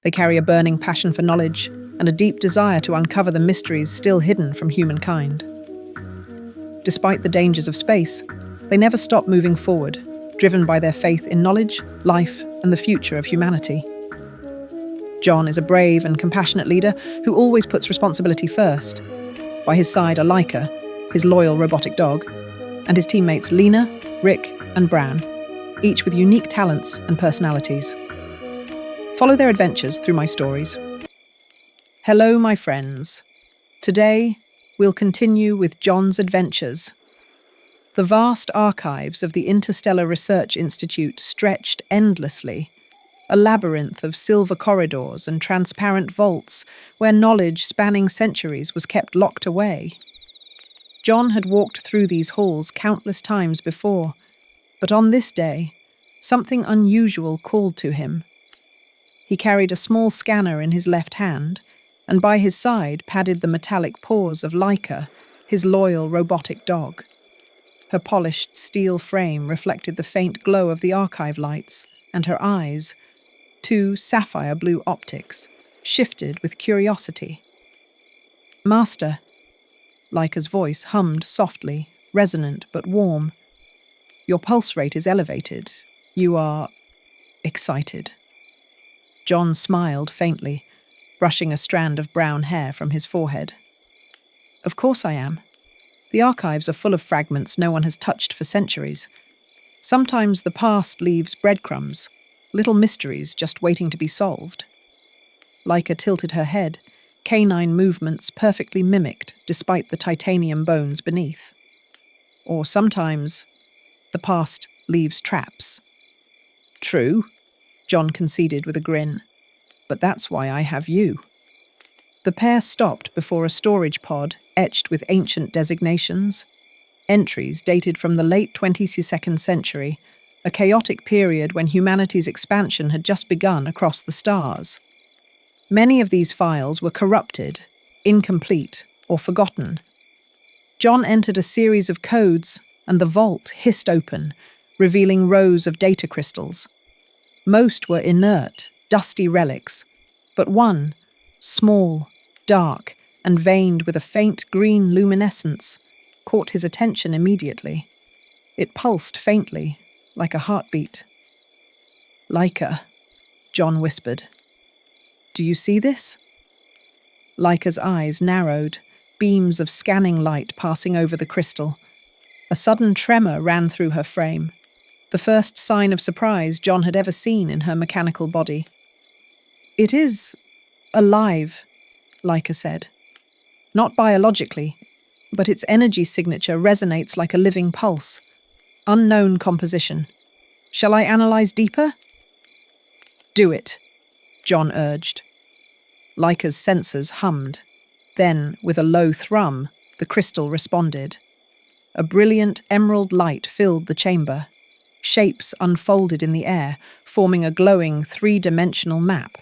They carry a burning passion for knowledge and a deep desire to uncover the mysteries still hidden from humankind. Despite the dangers of space, they never stop moving forward, driven by their faith in knowledge, life, and the future of humanity. John is a brave and compassionate leader who always puts responsibility first. By his side are Laika, his loyal robotic dog, and his teammates Lena, Rick, and Bran, each with unique talents and personalities. Follow their adventures through my stories. Hello, my friends. Today, we'll continue with John's adventures. The vast archives of the Interstellar Research Institute stretched endlessly, a labyrinth of silver corridors and transparent vaults where knowledge spanning centuries was kept locked away. John had walked through these halls countless times before, but on this day, something unusual called to him. He carried a small scanner in his left hand, and by his side padded the metallic paws of Laika, his loyal robotic dog. Her polished steel frame reflected the faint glow of the archive lights, and her eyes, two sapphire blue optics, shifted with curiosity. "Master," Laika's voice hummed softly, resonant but warm. "Your pulse rate is elevated. You are excited." John smiled faintly, brushing a strand of brown hair from his forehead. "Of course I am. The archives are full of fragments no one has touched for centuries. Sometimes the past leaves breadcrumbs, little mysteries just waiting to be solved." Laika tilted her head, canine movements perfectly mimicked despite the titanium bones beneath. "Or sometimes the past leaves traps." "True," John conceded with a grin. "But that's why I have you." The pair stopped before a storage pod etched with ancient designations. Entries dated from the late 22nd century, a chaotic period when humanity's expansion had just begun across the stars. Many of these files were corrupted, incomplete, or forgotten. John entered a series of codes, and the vault hissed open, revealing rows of data crystals. Most were inert, dusty relics, but one, small, dark, and veined with a faint green luminescence, caught his attention immediately. It pulsed faintly, like a heartbeat. "Laika," John whispered. "Do you see this?" Laika's eyes narrowed, beams of scanning light passing over the crystal. A sudden tremor ran through her frame, the first sign of surprise John had ever seen in her mechanical body. "It is alive," Laika said. "Not biologically, but its energy signature resonates like a living pulse. Unknown composition. Shall I analyze deeper?" "Do it," John urged. Laika's sensors hummed. Then, with a low thrum, the crystal responded. A brilliant emerald light filled the chamber. Shapes unfolded in the air, forming a glowing three-dimensional map.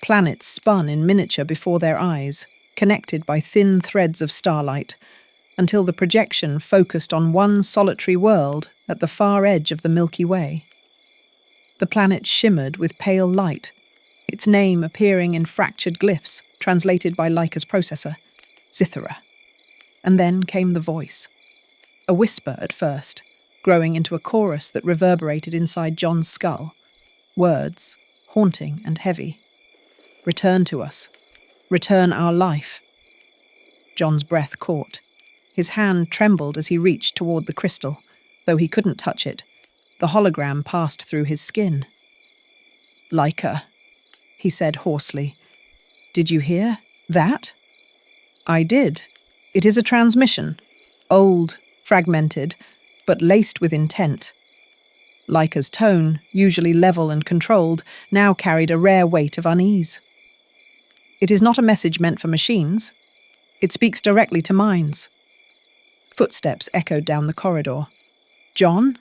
Planets spun in miniature before their eyes, connected by thin threads of starlight, until the projection focused on one solitary world at the far edge of the Milky Way. The planet shimmered with pale light, its name appearing in fractured glyphs translated by Laika's processor, Zithera. And then came the voice. A whisper at first, growing into a chorus that reverberated inside John's skull. Words, haunting and heavy. "Return to us. Return our life." John's breath caught. His hand trembled as he reached toward the crystal. Though he couldn't touch it, the hologram passed through his skin. "Laika," he said hoarsely. "Did you hear that?" "I did. It is a transmission. Old, fragmented, but laced with intent." Laika's tone, usually level and controlled, now carried a rare weight of unease. "It is not a message meant for machines. It speaks directly to minds." Footsteps echoed down the corridor. "John?"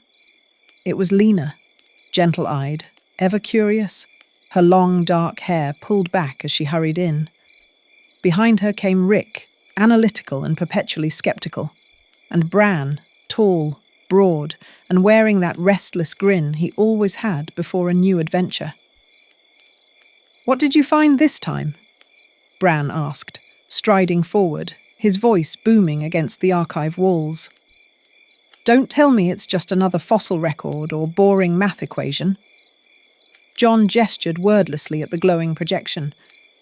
It was Lena, gentle-eyed, ever curious, her long dark hair pulled back as she hurried in. Behind her came Rick, analytical and perpetually skeptical, and Bran, tall, broad, and wearing that restless grin he always had before a new adventure. What did you find this time? Bran asked, striding forward, his voice booming against the archive walls. Don't tell me it's just another fossil record or boring math equation. Jon gestured wordlessly at the glowing projection.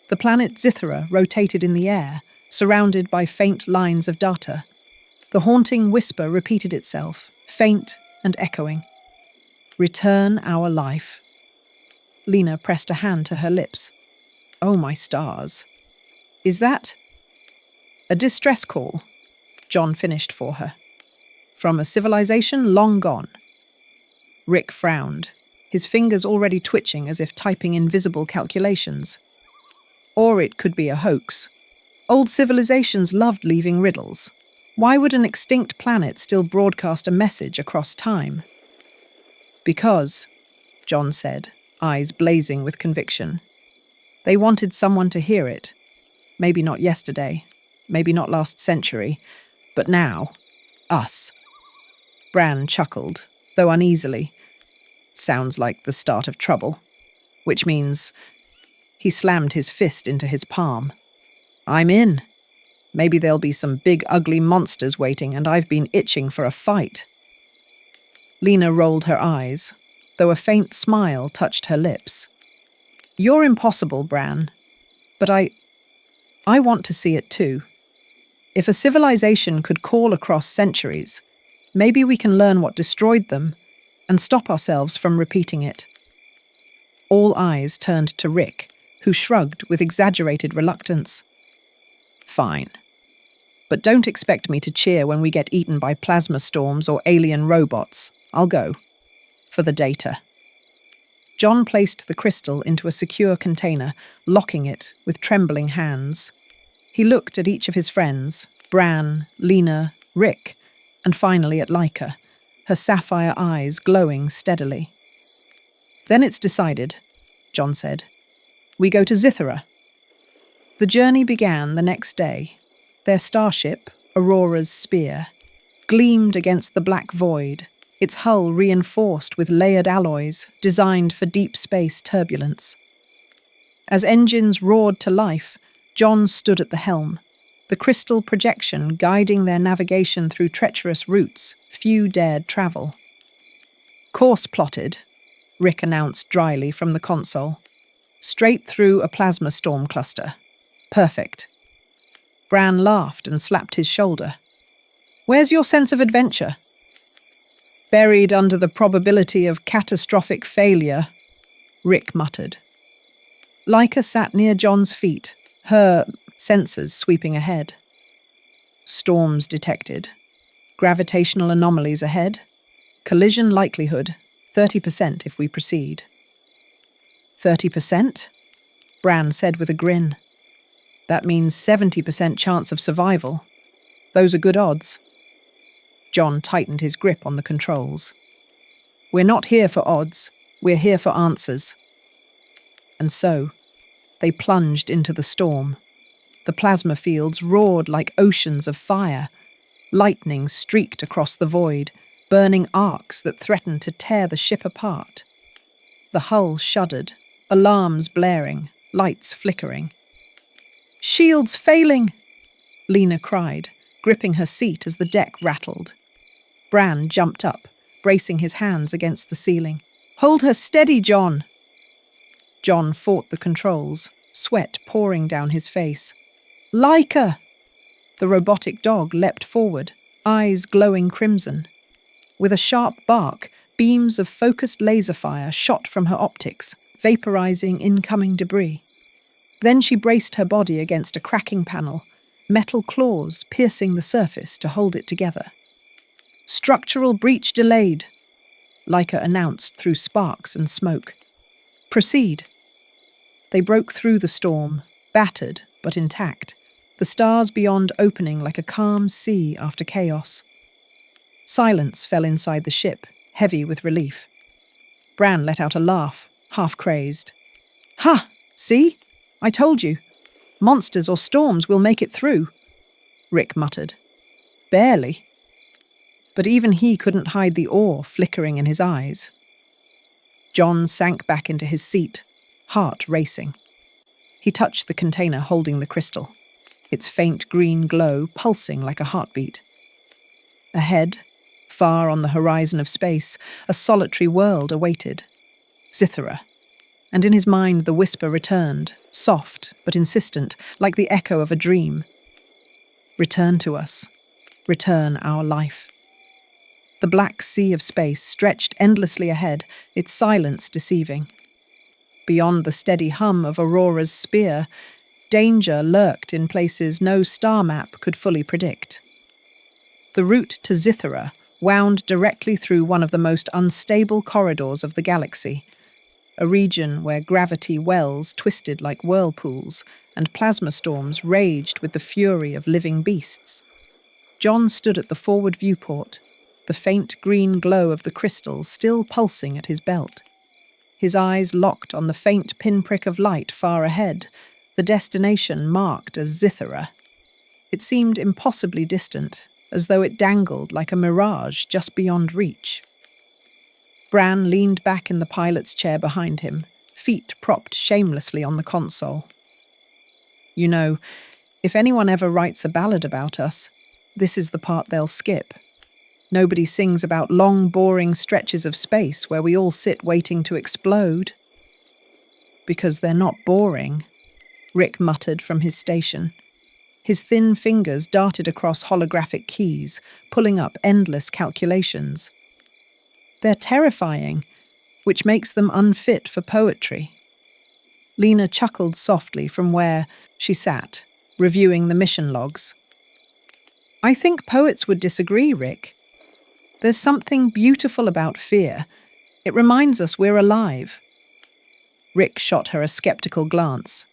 The planet Zithera rotated in the air, surrounded by faint lines of data. The haunting whisper repeated itself, faint and echoing. Return our life. Lena pressed a hand to her lips. Oh, my stars. Is that a distress call? Jon finished for her. From a civilization long gone. Rick frowned, his fingers already twitching as if typing invisible calculations. Or it could be a hoax. Old civilizations loved leaving riddles. Why would an extinct planet still broadcast a message across time? Because, Jon said, eyes blazing with conviction. They wanted someone to hear it. Maybe not yesterday, maybe not last century, but now, us. Bran chuckled, though uneasily. Sounds like the start of trouble. Which means he slammed his fist into his palm. I'm in. Maybe there'll be some big ugly monsters waiting and I've been itching for a fight. Lena rolled her eyes, though a faint smile touched her lips. You're impossible, Bran. But I want to see it too. If a civilization could call across centuries, maybe we can learn what destroyed them and stop ourselves from repeating it. All eyes turned to Rick, who shrugged with exaggerated reluctance. Fine. But don't expect me to cheer when we get eaten by plasma storms or alien robots. I'll go. For the data. Jon placed the crystal into a secure container, locking it with trembling hands. He looked at each of his friends, Bran, Lena, Rick, and finally at Laika, her sapphire eyes glowing steadily. Then it's decided, Jon said. We go to Zithera. The journey began the next day. Their starship, Aurora's Spear, gleamed against the black void, its hull reinforced with layered alloys designed for deep space turbulence. As engines roared to life, Jon stood at the helm, the crystal projection guiding their navigation through treacherous routes few dared travel. Course plotted, Rick announced dryly from the console. Straight through a plasma storm cluster. Perfect. Bran laughed and slapped his shoulder. Where's your sense of adventure? Buried under the probability of catastrophic failure, Rick muttered. Laika sat near Jon's feet, her sensors sweeping ahead. Storms detected. Gravitational anomalies ahead. Collision likelihood, 30% if we proceed. 30%? Bran said with a grin. That means 70% chance of survival. Those are good odds. Jon tightened his grip on the controls. We're not here for odds, we're here for answers. And so, they plunged into the storm. The plasma fields roared like oceans of fire. Lightning streaked across the void, burning arcs that threatened to tear the ship apart. The hull shuddered, alarms blaring, lights flickering. Shields failing! Lena cried, gripping her seat as the deck rattled. Bran jumped up, bracing his hands against the ceiling. Hold her steady, Jon! Jon fought the controls, sweat pouring down his face. Laika! The robotic dog leapt forward, eyes glowing crimson. With a sharp bark, beams of focused laser fire shot from her optics, vaporizing incoming debris. Then she braced her body against a cracking panel, metal claws piercing the surface to hold it together. Structural breach delayed, Laika announced through sparks and smoke. Proceed. They broke through the storm, battered but intact, the stars beyond opening like a calm sea after chaos. Silence fell inside the ship, heavy with relief. Bran let out a laugh, half crazed. Ha! See? I told you. Monsters or storms will make it through, Rick muttered. Barely. But even he couldn't hide the awe flickering in his eyes. Jon sank back into his seat, heart racing. He touched the container holding the crystal, its faint green glow pulsing like a heartbeat. Ahead, far on the horizon of space, a solitary world awaited. Zithera. And in his mind the whisper returned, soft but insistent, like the echo of a dream. Return to us. Return our life. The black sea of space stretched endlessly ahead, its silence deceiving. Beyond the steady hum of Aurora's spear, danger lurked in places no star map could fully predict. The route to Zithera wound directly through one of the most unstable corridors of the galaxy, a region where gravity wells twisted like whirlpools and plasma storms raged with the fury of living beasts. John stood at the forward viewport, the faint green glow of the crystal still pulsing at his belt. His eyes locked on the faint pinprick of light far ahead, the destination marked as Zithera. It seemed impossibly distant, as though it dangled like a mirage just beyond reach. Bran leaned back in the pilot's chair behind him, feet propped shamelessly on the console. You know, if anyone ever writes a ballad about us, this is the part they'll skip. Nobody sings about long, boring stretches of space where we all sit waiting to explode. Because they're not boring, Rick muttered from his station. His thin fingers darted across holographic keys, pulling up endless calculations. They're terrifying, which makes them unfit for poetry. Lena chuckled softly from where she sat, reviewing the mission logs. I think poets would disagree, Rick. There's something beautiful about fear. It reminds us we're alive. Rick shot her a skeptical glance.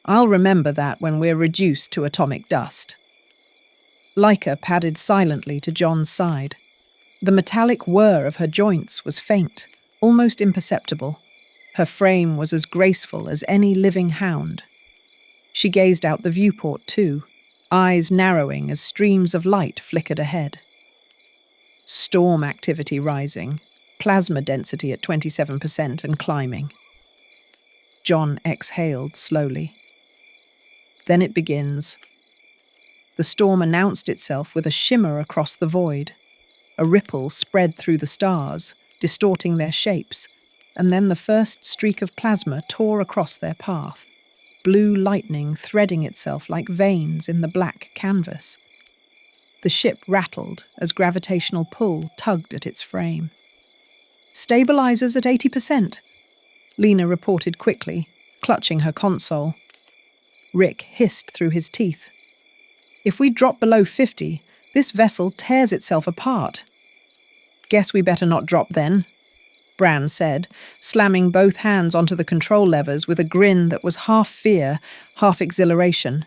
I'll remember that when we're reduced to atomic dust. Leica padded silently to John's side. The metallic whir of her joints was faint, almost imperceptible. Her frame was as graceful as any living hound. She gazed out the viewport too, eyes narrowing as streams of light flickered ahead. Storm activity rising, plasma density at 27% and climbing. John exhaled slowly. Then it begins. The storm announced itself with a shimmer across the void. A ripple spread through the stars, distorting their shapes, and then the first streak of plasma tore across their path, blue lightning threading itself like veins in the black canvas. The ship rattled as gravitational pull tugged at its frame. Stabilizers at 80%, Lena reported quickly, clutching her console. Rick hissed through his teeth. If we drop below 50, this vessel tears itself apart. Guess we better not drop then, Bran said, slamming both hands onto the control levers with a grin that was half fear, half exhilaration.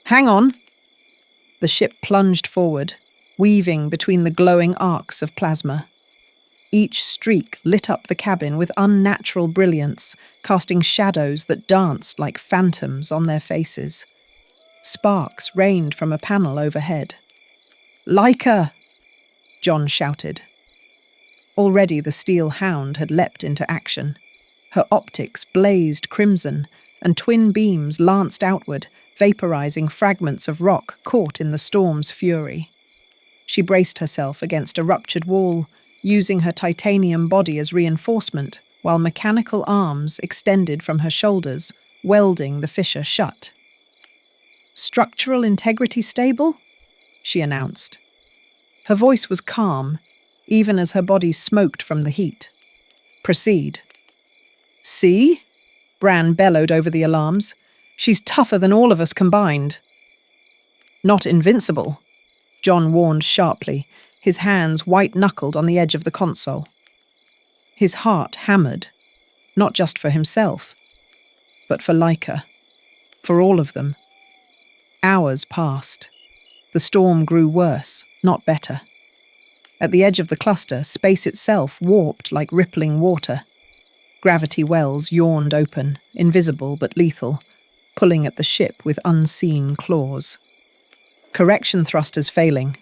Hang on! The ship plunged forward, weaving between the glowing arcs of plasma. Each streak lit up the cabin with unnatural brilliance, casting shadows that danced like phantoms on their faces. Sparks rained from a panel overhead. Leica! John shouted. Already the steel hound had leapt into action. Her optics blazed crimson, and twin beams lanced outward, vaporizing fragments of rock caught in the storm's fury. She braced herself against a ruptured wall, using her titanium body as reinforcement, while mechanical arms extended from her shoulders, welding the fissure shut. Structural integrity stable? She announced. Her voice was calm, even as her body smoked from the heat. Proceed. See? Bran bellowed over the alarms. She's tougher than all of us combined. Not invincible, John warned sharply, his hands white-knuckled on the edge of the console. His heart hammered, not just for himself, but for Leica, for all of them. Hours passed. The storm grew worse, not better. At the edge of the cluster, space itself warped like rippling water. Gravity wells yawned open, invisible but lethal, pulling at the ship with unseen claws. Correction thrusters failing.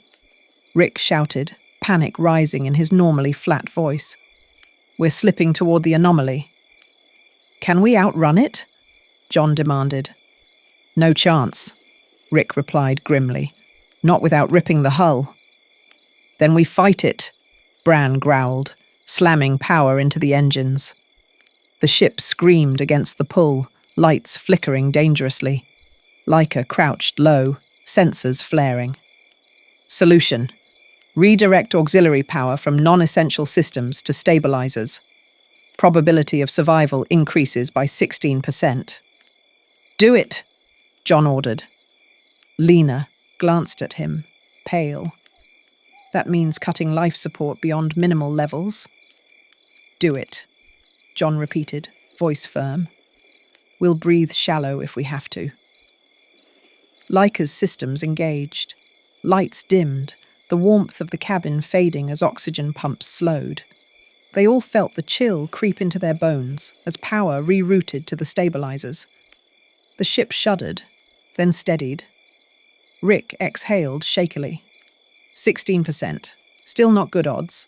Rick shouted, panic rising in his normally flat voice. We're slipping toward the anomaly. Can we outrun it? John demanded. No chance, Rick replied grimly. Not without ripping the hull. Then we fight it, Bran growled, slamming power into the engines. The ship screamed against the pull, lights flickering dangerously. Leica crouched low, sensors flaring. Solution: redirect auxiliary power from non-essential systems to stabilizers. Probability of survival increases by 16%. Do it, John ordered. Lena glanced at him, pale. That means cutting life support beyond minimal levels. Do it, John repeated, voice firm. We'll breathe shallow if we have to. Leica's systems engaged. Lights dimmed, the warmth of the cabin fading as oxygen pumps slowed. They all felt the chill creep into their bones as power rerouted to the stabilizers. The ship shuddered, then steadied. Rick exhaled shakily. 16%. Still not good odds.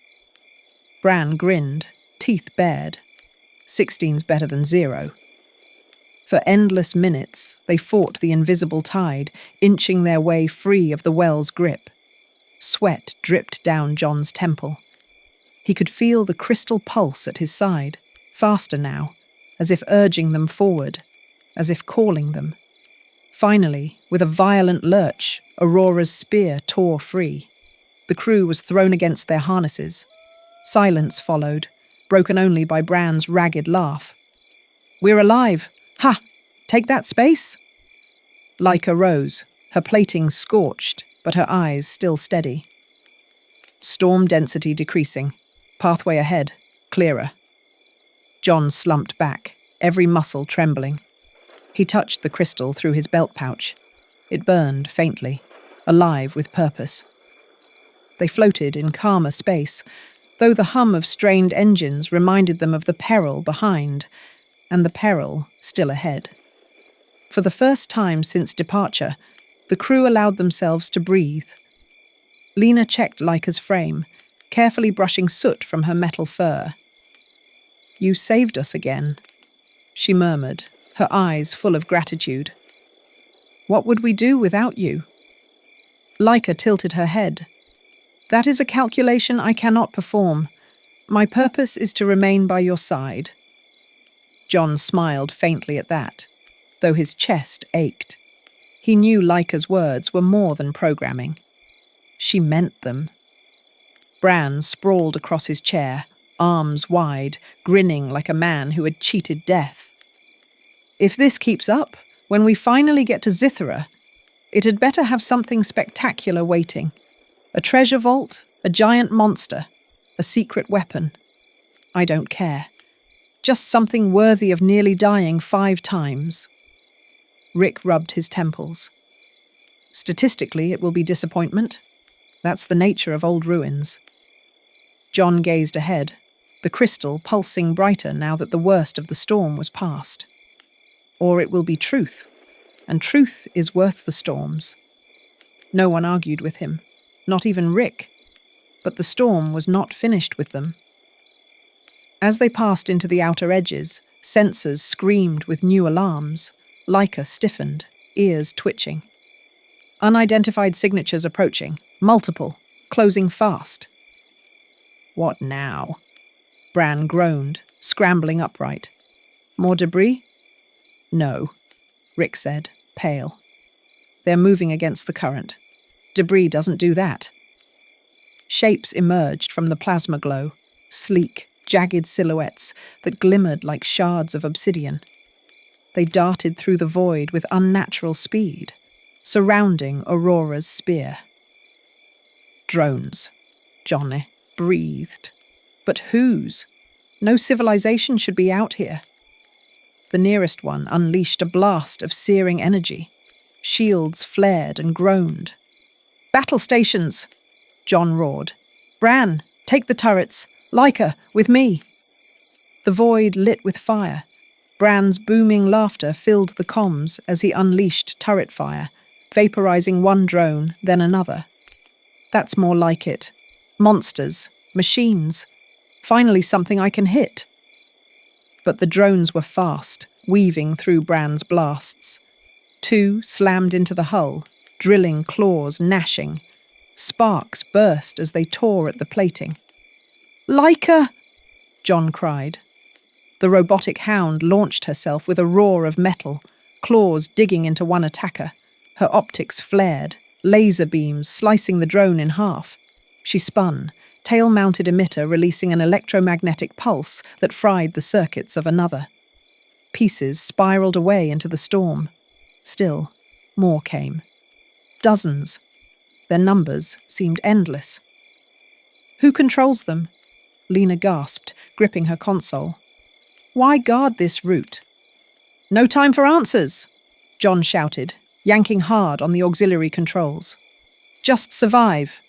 Bran grinned, teeth bared. 16's better than 0. For endless minutes, they fought the invisible tide, inching their way free of the well's grip. Sweat dripped down John's temple. He could feel the crystal pulse at his side, faster now, as if urging them forward, as if calling them. Finally, with a violent lurch, Aurora's spear tore free. The crew was thrown against their harnesses. Silence followed, broken only by Bran's ragged laugh. We're alive! Ha! Take that space? Leica rose, her plating scorched, but her eyes still steady. Storm density decreasing. Pathway ahead, clearer. John slumped back, every muscle trembling. He touched the crystal through his belt pouch. It burned faintly, alive with purpose. They floated in calmer space, though the hum of strained engines reminded them of the peril behind, and the peril still ahead. For the first time since departure, the crew allowed themselves to breathe. Lena checked Leica's frame, carefully brushing soot from her metal fur. You saved us again, she murmured, her eyes full of gratitude. What would we do without you? Leica tilted her head. That is a calculation I cannot perform. My purpose is to remain by your side. John smiled faintly at that, though his chest ached. He knew Leica's words were more than programming. She meant them. Bran sprawled across his chair, arms wide, grinning like a man who had cheated death. If this keeps up, when we finally get to Zithera, it had better have something spectacular waiting. A treasure vault, a giant monster, a secret weapon. I don't care. Just something worthy of nearly dying 5 times. Rick rubbed his temples. Statistically, it will be disappointment. That's the nature of old ruins. John gazed ahead, the crystal pulsing brighter now that the worst of the storm was past. Or it will be truth, and truth is worth the storms. No one argued with him, not even Rick, but the storm was not finished with them. As they passed into the outer edges, sensors screamed with new alarms. Leica stiffened, ears twitching. Unidentified signatures approaching, multiple, closing fast. What now? Bran groaned, scrambling upright. More debris? No, Rick said, pale. They're moving against the current. Debris doesn't do that. Shapes emerged from the plasma glow, sleek, jagged silhouettes that glimmered like shards of obsidian. They darted through the void with unnatural speed, surrounding Aurora's spear. Drones, John breathed. But whose? No civilization should be out here. The nearest one unleashed a blast of searing energy. Shields flared and groaned. Battle stations! John roared. Bran, take the turrets. Leica, with me. The void lit with fire. Bran's booming laughter filled the comms as he unleashed turret fire, vaporizing one drone, then another. That's more like it. Monsters, machines. Finally something I can hit. But the drones were fast, weaving through Bran's blasts. Two slammed into the hull, drilling claws gnashing. Sparks burst as they tore at the plating. "Leica!" John cried. The robotic hound launched herself with a roar of metal, claws digging into one attacker. Her optics flared, laser beams slicing the drone in half. She spun, tail-mounted emitter releasing an electromagnetic pulse that fried the circuits of another. Pieces spiraled away into the storm. Still, more came. Dozens. Their numbers seemed endless. "Who controls them?" Lena gasped, gripping her console. "Why guard this route?" "No time for answers," John shouted, yanking hard on the auxiliary controls. "Just survive."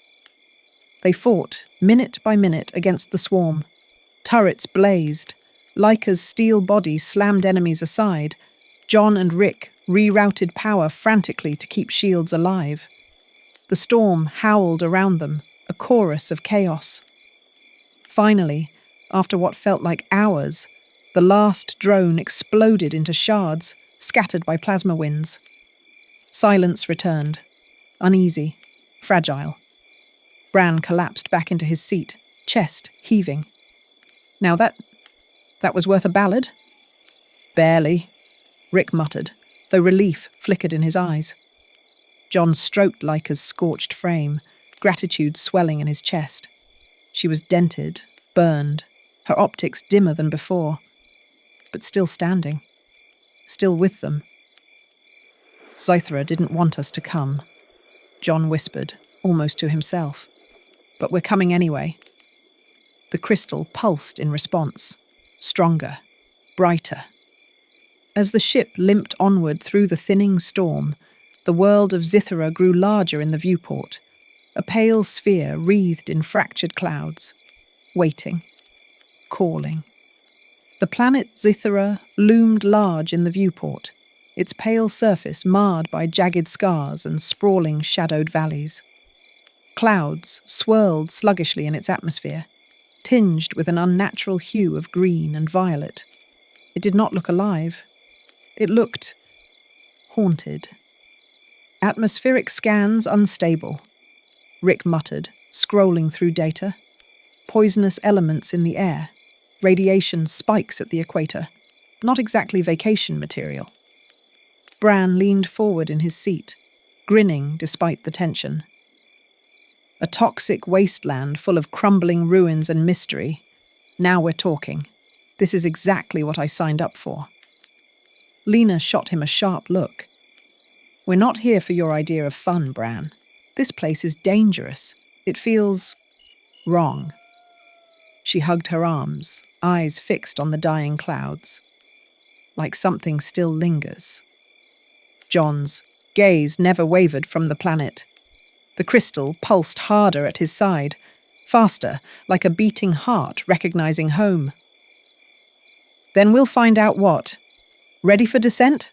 They fought, minute by minute, against the swarm. Turrets blazed. Leica's steel body slammed enemies aside. John and Rick rerouted power frantically to keep shields alive. The storm howled around them, a chorus of chaos. Finally, after what felt like hours, the last drone exploded into shards, scattered by plasma winds. Silence returned, uneasy, fragile. Bran collapsed back into his seat, chest heaving. "Now that was worth a ballad?" "Barely," Rick muttered, though relief flickered in his eyes. John stroked Leica's scorched frame, gratitude swelling in his chest. She was dented, burned, her optics dimmer than before, but still standing, still with them. "Zythra didn't want us to come," John whispered, almost to himself. "But we're coming anyway." The crystal pulsed in response, stronger, brighter. As the ship limped onward through the thinning storm, the world of Zythra grew larger in the viewport, a pale sphere wreathed in fractured clouds, waiting, calling. The planet Zythra loomed large in the viewport, its pale surface marred by jagged scars and sprawling shadowed valleys. Clouds swirled sluggishly in its atmosphere, tinged with an unnatural hue of green and violet. It did not look alive. It looked haunted. "Atmospheric scans unstable," Rick muttered, scrolling through data. "Poisonous elements in the air. Radiation spikes at the equator. Not exactly vacation material." Bran leaned forward in his seat, grinning despite the tension. "A toxic wasteland full of crumbling ruins and mystery. Now we're talking. This is exactly what I signed up for." Lena shot him a sharp look. "We're not here for your idea of fun, Bran. This place is dangerous. It feels wrong." She hugged her arms, eyes fixed on the dying clouds. "Like something still lingers." John's gaze never wavered from the planet. The crystal pulsed harder at his side, faster, like a beating heart recognizing home. "Then we'll find out what. Ready for descent?"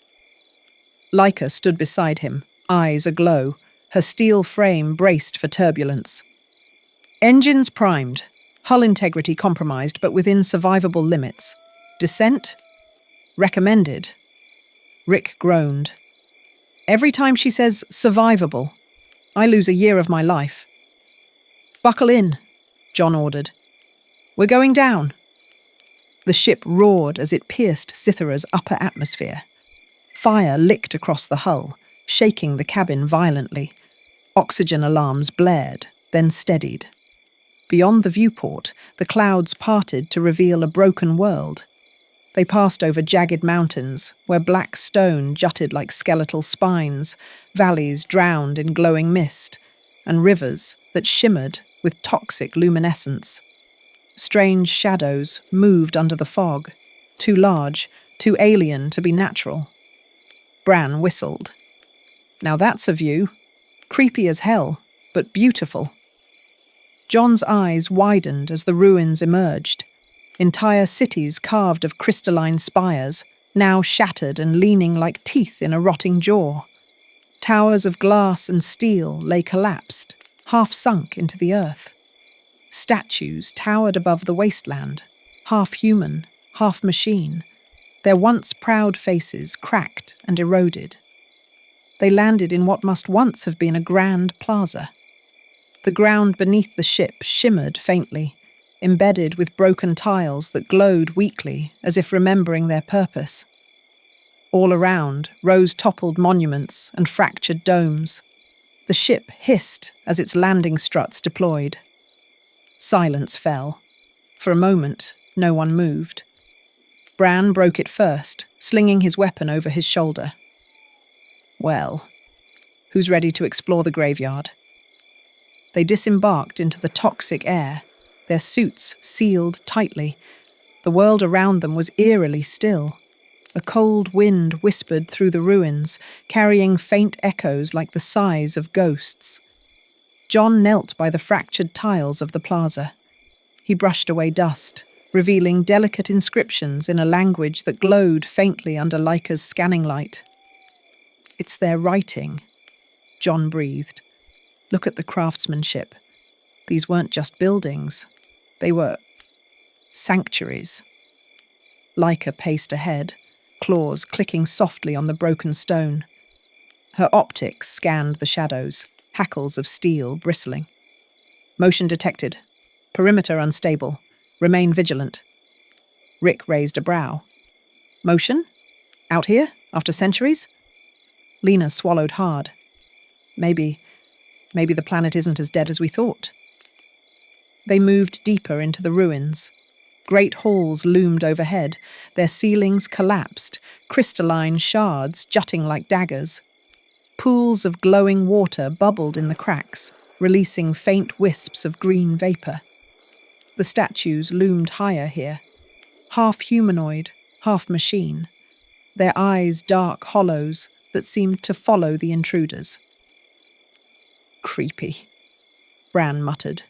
Leica stood beside him, eyes aglow, her steel frame braced for turbulence. "Engines primed, hull integrity compromised but within survivable limits. Descent? Recommended." Rick groaned. "Every time she says survivable, I lose a year of my life." "Buckle in," John ordered. "We're going down." The ship roared as it pierced Zythra's upper atmosphere. Fire licked across the hull, shaking the cabin violently. Oxygen alarms blared, then steadied. Beyond the viewport, the clouds parted to reveal a broken world. They passed over jagged mountains, where black stone jutted like skeletal spines, valleys drowned in glowing mist, and rivers that shimmered with toxic luminescence. Strange shadows moved under the fog, too large, too alien to be natural. Bran whistled. "Now that's a view. Creepy as hell, but beautiful." John's eyes widened as the ruins emerged. Entire cities carved of crystalline spires, now shattered and leaning like teeth in a rotting jaw. Towers of glass and steel lay collapsed, half sunk into the earth. Statues towered above the wasteland, half human, half machine, Their once proud faces cracked and eroded. They landed in what must once have been a grand plaza. The ground beneath the ship shimmered faintly, embedded with broken tiles that glowed weakly as if remembering their purpose. All around rose toppled monuments and fractured domes. The ship hissed as its landing struts deployed. Silence fell. For a moment, no one moved. Bran broke it first, slinging his weapon over his shoulder. Well, who's ready to explore the graveyard? They disembarked into the toxic air, their suits sealed tightly. The world around them was eerily still. A cold wind whispered through the ruins, carrying faint echoes like the sighs of ghosts. Jon knelt by the fractured tiles of the plaza. He brushed away dust, revealing delicate inscriptions in a language that glowed faintly under Lyca's scanning light. "It's their writing," Jon breathed. "Look at the craftsmanship. These weren't just buildings. They were sanctuaries." Lyca paced ahead, claws clicking softly on the broken stone. Her optics scanned the shadows, hackles of steel bristling. "Motion detected. Perimeter unstable. Remain vigilant." Rick raised a brow. "Motion? Out here? After centuries?" Lena swallowed hard. Maybe the planet isn't as dead as we thought." They moved deeper into the ruins. Great halls loomed overhead, their ceilings collapsed, crystalline shards jutting like daggers. Pools of glowing water bubbled in the cracks, releasing faint wisps of green vapor. The statues loomed higher here, half humanoid, half machine, their eyes dark hollows that seemed to follow the intruders. "Creepy," Bran muttered.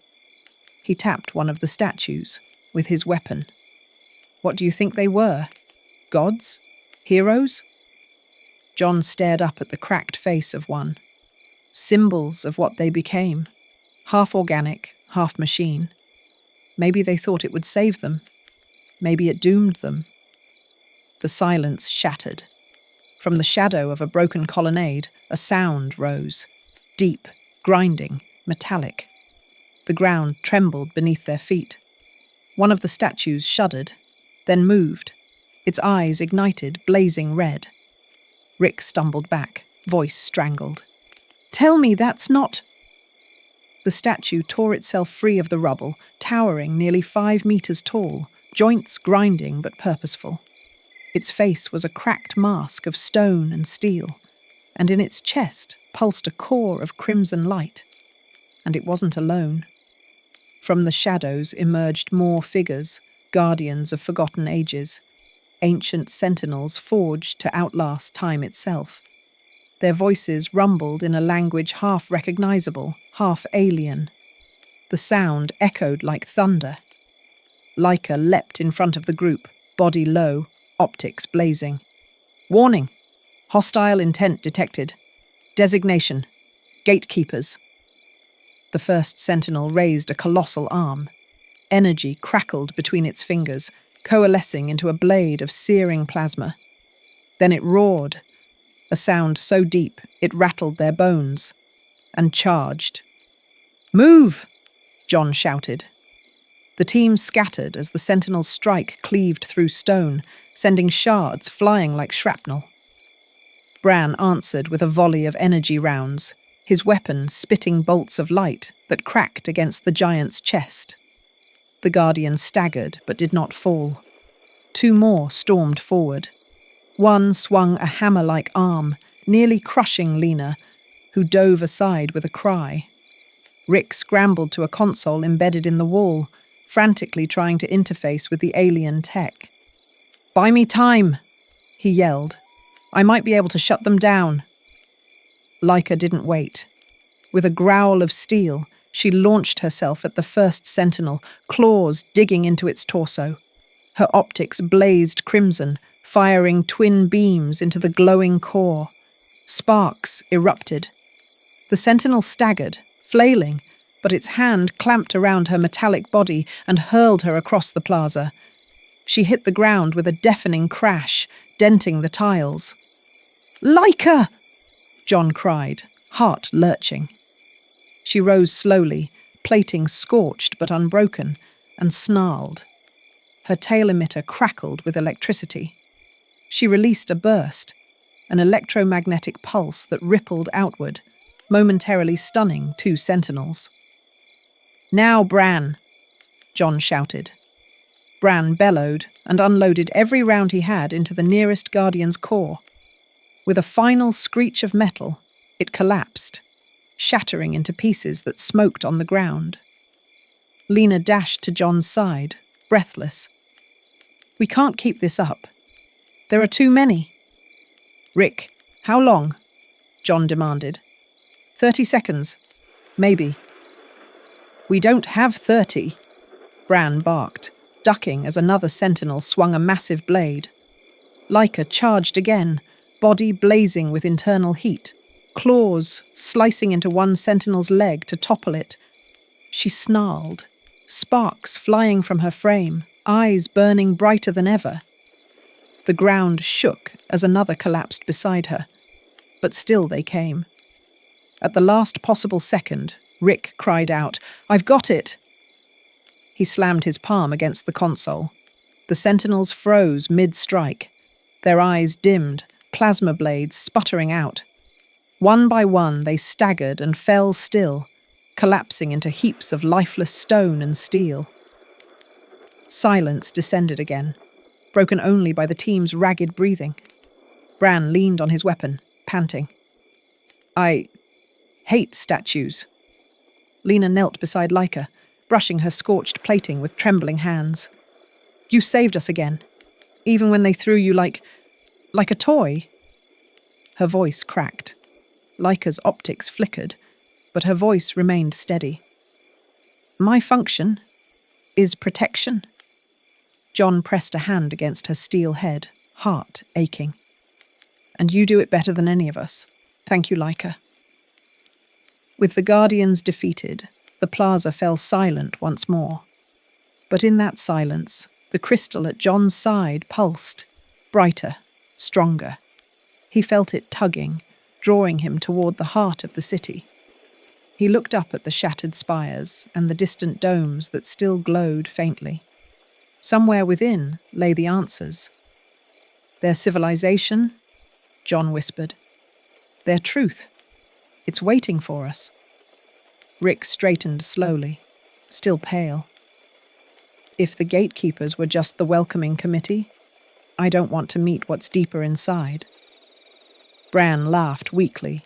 He tapped one of the statues with his weapon. "What do you think they were? Gods? Heroes?" Jon stared up at the cracked face of one. Symbols of what they became, half organic, half machine. Maybe they thought it would save them. Maybe it doomed them. The silence shattered. From the shadow of a broken colonnade, a sound rose. Deep, grinding, metallic. The ground trembled beneath their feet. One of the statues shuddered, then moved. Its eyes ignited, blazing red. Rick stumbled back, voice strangled. "Tell me that's not—" The statue tore itself free of the rubble, towering nearly 5 meters tall, joints grinding but purposeful. Its face was a cracked mask of stone and steel, and in its chest pulsed a core of crimson light. And it wasn't alone. From the shadows emerged more figures, guardians of forgotten ages, ancient sentinels forged to outlast time itself. Their voices rumbled in a language half recognizable, half alien. The sound echoed like thunder. Lyca leapt in front of the group, body low, optics blazing. "Warning! Hostile intent detected. Designation: Gatekeepers." The first sentinel raised a colossal arm. Energy crackled between its fingers, coalescing into a blade of searing plasma. Then it roared, a sound so deep it rattled their bones, and charged. "Move!" Jon shouted. The team scattered as the sentinel's strike cleaved through stone, sending shards flying like shrapnel. Bran answered with a volley of energy rounds, his weapon spitting bolts of light that cracked against the giant's chest. The Guardian staggered but did not fall. 2 more stormed forward. One swung a hammer-like arm, nearly crushing Lena, who dove aside with a cry. Rick scrambled to a console embedded in the wall, frantically trying to interface with the alien tech. "Buy me time," he yelled. "I might be able to shut them down." Lyca didn't wait. With a growl of steel, she launched herself at the first sentinel, claws digging into its torso. Her optics blazed crimson, firing twin beams into the glowing core. Sparks erupted. The sentinel staggered, flailing, but its hand clamped around her metallic body and hurled her across the plaza. She hit the ground with a deafening crash, denting the tiles. "Leica!" John cried, heart lurching. She rose slowly, plating scorched but unbroken, and snarled. Her tail emitter crackled with electricity. She released a burst, an electromagnetic pulse that rippled outward, momentarily stunning 2 sentinels. "Now, Bran!" John shouted. Bran bellowed and unloaded every round he had into the nearest Guardian's core. With a final screech of metal, it collapsed, shattering into pieces that smoked on the ground. Lena dashed to John's side, breathless. "We can't keep this up. There are too many." "Rick, how long?" John demanded. 30 seconds. Maybe." "We don't have 30. Bran barked, ducking as another sentinel swung a massive blade. Leica charged again, body blazing with internal heat, claws slicing into one sentinel's leg to topple it. She snarled, sparks flying from her frame, eyes burning brighter than ever. The ground shook as another collapsed beside her, but still they came. At the last possible second, Rick cried out, "I've got it!" He slammed his palm against the console. The sentinels froze mid-strike, their eyes dimmed, plasma blades sputtering out. One by one they staggered and fell still, collapsing into heaps of lifeless stone and steel. Silence descended again, broken only by the team's ragged breathing. Bran leaned on his weapon, panting. "I hate statues." Lena knelt beside Leica, brushing her scorched plating with trembling hands. "You saved us again, even when they threw you like a toy." Her voice cracked. Leica's optics flickered, but her voice remained steady. "My function is protection." John pressed a hand against her steel head, heart aching. "And you do it better than any of us. Thank you, Leica." With the Guardians defeated, the plaza fell silent once more. But in that silence, the crystal at John's side pulsed, brighter, stronger. He felt it tugging, drawing him toward the heart of the city. He looked up at the shattered spires and the distant domes that still glowed faintly. Somewhere within lay the answers. "Their civilization," John whispered. "Their truth. It's waiting for us." Rick straightened slowly, still pale. "If the gatekeepers were just the welcoming committee, I don't want to meet what's deeper inside." Bran laughed weakly,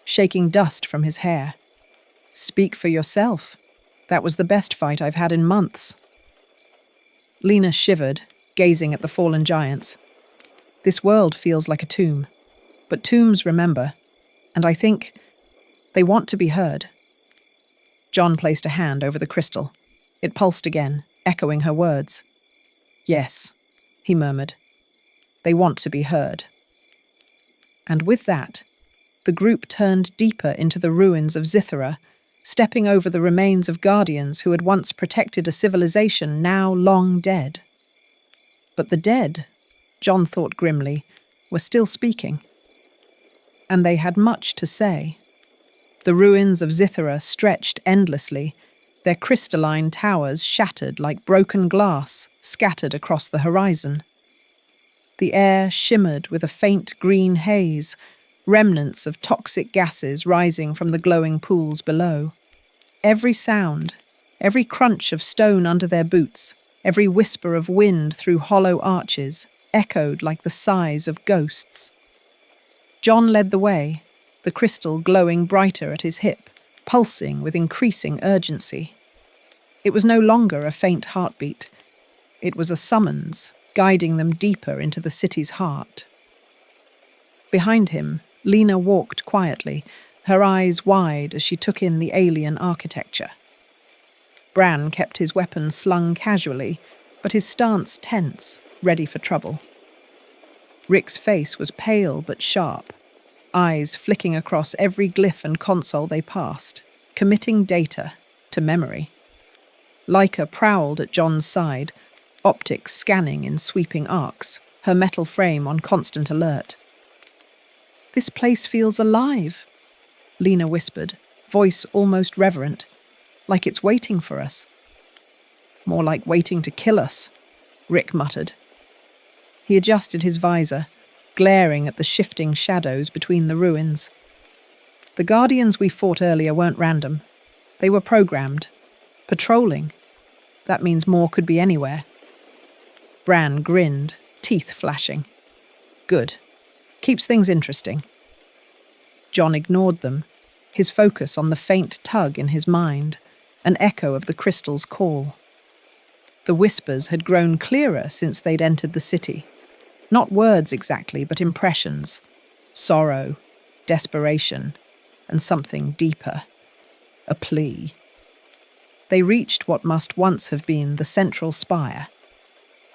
shaking dust from his hair. "Speak for yourself. That was the best fight I've had in months." Lena shivered, gazing at the fallen giants. "This world feels like a tomb, but tombs remember, and I think they want to be heard." John placed a hand over the crystal. It pulsed again, echoing her words. "Yes," he murmured. "They want to be heard." And with that, the group turned deeper into the ruins of Zithara, stepping over the remains of guardians who had once protected a civilization now long dead. But the dead, John thought grimly, were still speaking. And they had much to say. The ruins of Zithara stretched endlessly, their crystalline towers shattered like broken glass scattered across the horizon. The air shimmered with a faint green haze, remnants of toxic gases rising from the glowing pools below. Every sound, every crunch of stone under their boots, every whisper of wind through hollow arches, echoed like the sighs of ghosts. John led the way, the crystal glowing brighter at his hip, pulsing with increasing urgency. It was no longer a faint heartbeat. It was a summons, guiding them deeper into the city's heart. Behind him, Lena walked quietly, her eyes wide as she took in the alien architecture. Bran kept his weapon slung casually, but his stance tense, ready for trouble. Rick's face was pale but sharp, eyes flicking across every glyph and console they passed, committing data to memory. Leica prowled at John's side, optics scanning in sweeping arcs, her metal frame on constant alert. "This place feels alive," Lena whispered, voice almost reverent, "like it's waiting for us." "More like waiting to kill us," Rick muttered. He adjusted his visor, glaring at the shifting shadows between the ruins. "The Guardians we fought earlier weren't random. They were programmed. Patrolling. That means more could be anywhere." Bran grinned, teeth flashing. "Good. Keeps things interesting." John ignored them, his focus on the faint tug in his mind, an echo of the crystal's call. The whispers had grown clearer since they'd entered the city. Not words exactly, but impressions. Sorrow, desperation, and something deeper. A plea. They reached what must once have been the central spire.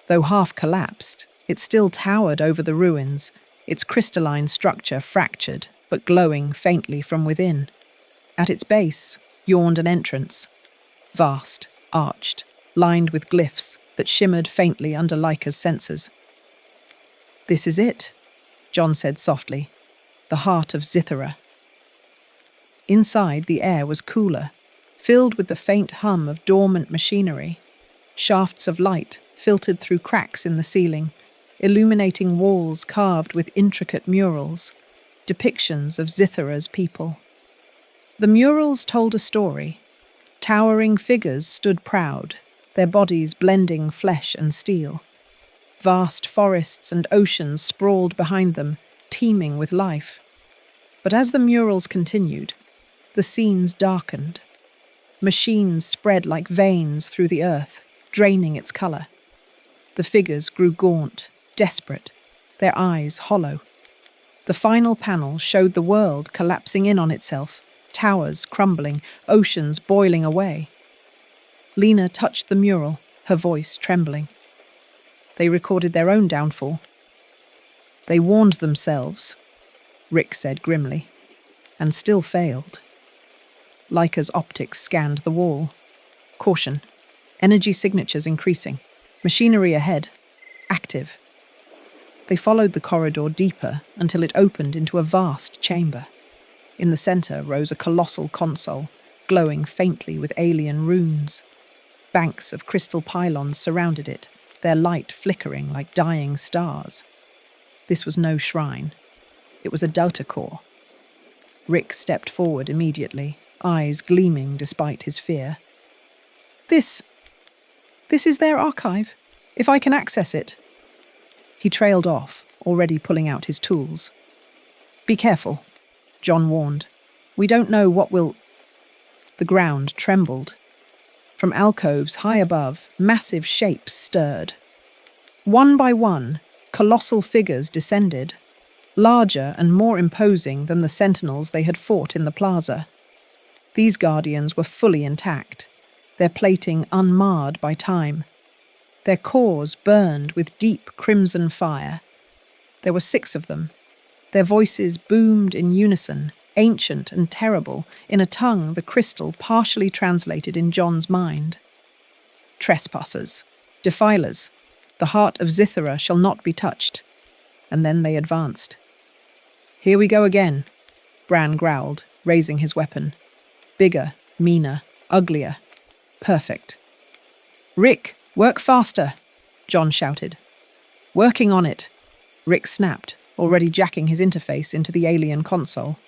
Though half collapsed, it still towered over the ruins, its crystalline structure fractured, but glowing faintly from within. At its base yawned an entrance, vast, arched, lined with glyphs that shimmered faintly under Laika's sensors. "This is it," John said softly, "the heart of Zithara." Inside, the air was cooler, filled with the faint hum of dormant machinery. Shafts of light filtered through cracks in the ceiling, illuminating walls carved with intricate murals, depictions of Zithara's people. The murals told a story. Towering figures stood proud, their bodies blending flesh and steel. Vast forests and oceans sprawled behind them, teeming with life. But as the murals continued, the scenes darkened. Machines spread like veins through the earth, draining its color. The figures grew gaunt, desperate, their eyes hollow. The final panel showed the world collapsing in on itself, towers crumbling, oceans boiling away. Lena touched the mural, her voice trembling. They recorded their own downfall. They warned themselves, Rick said grimly, and still failed. Laika's optics scanned the wall. Caution. Energy signatures increasing. Machinery ahead. Active. They followed the corridor deeper until it opened into a vast chamber. In the center rose a colossal console, glowing faintly with alien runes. Banks of crystal pylons surrounded it, their light flickering like dying stars. This was no shrine. It was a delta core. Rick stepped forward immediately, eyes gleaming despite his fear. This is their archive, if I can access it." He trailed off, already pulling out his tools. "Be careful," John warned. "We don't know what will—" The ground trembled. From alcoves high above, massive shapes stirred. One by one, colossal figures descended, larger and more imposing than the sentinels they had fought in the plaza. These guardians were fully intact, their plating unmarred by time. Their cores burned with deep crimson fire. There were 6 of them. Their voices boomed in unison, ancient and terrible, in a tongue the crystal partially translated in John's mind. "Trespassers, defilers, the heart of Zithara shall not be touched." And then they advanced. "Here we go again," Bran growled, raising his weapon. Bigger, meaner, uglier. Perfect. "Rick, work faster," John shouted. "Working on it," Rick snapped, already jacking his interface into the alien console.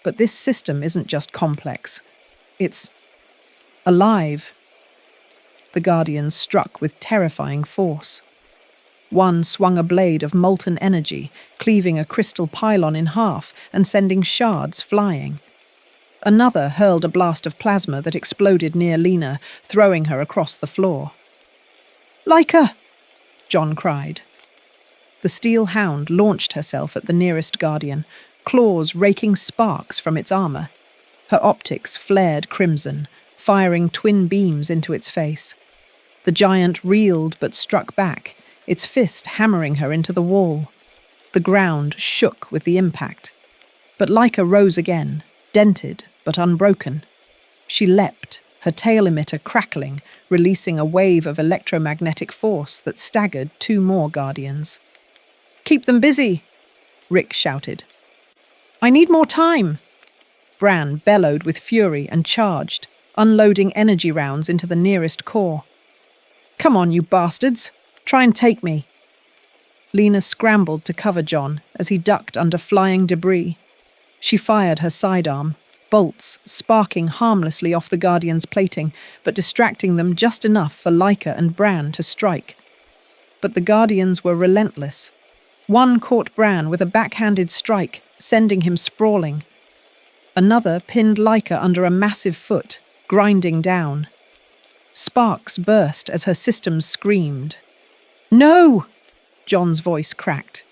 "But this system isn't just complex. It's alive." The Guardians struck with terrifying force. One swung a blade of molten energy, cleaving a crystal pylon in half and sending shards flying. Another hurled a blast of plasma that exploded near Lena, throwing her across the floor. "Laika!" John cried. The steel hound launched herself at the nearest Guardian, claws raking sparks from its armor. Her optics flared crimson, firing twin beams into its face. The giant reeled but struck back, its fist hammering her into the wall. The ground shook with the impact. But Laika rose again, dented but unbroken. She leapt, her tail emitter crackling, releasing a wave of electromagnetic force that staggered 2 more Guardians. "Keep them busy!" Rick shouted. "I need more time!" Bran bellowed with fury and charged, unloading energy rounds into the nearest core. "Come on, you bastards! Try and take me!" Lena scrambled to cover Jon as he ducked under flying debris. She fired her sidearm, bolts sparking harmlessly off the Guardian's plating, but distracting them just enough for Laika and Bran to strike. But the Guardians were relentless. One caught Bran with a backhanded strike, sending him sprawling. Another pinned Laika under a massive foot, grinding down. Sparks burst as her systems screamed. "No!" Jon's voice cracked.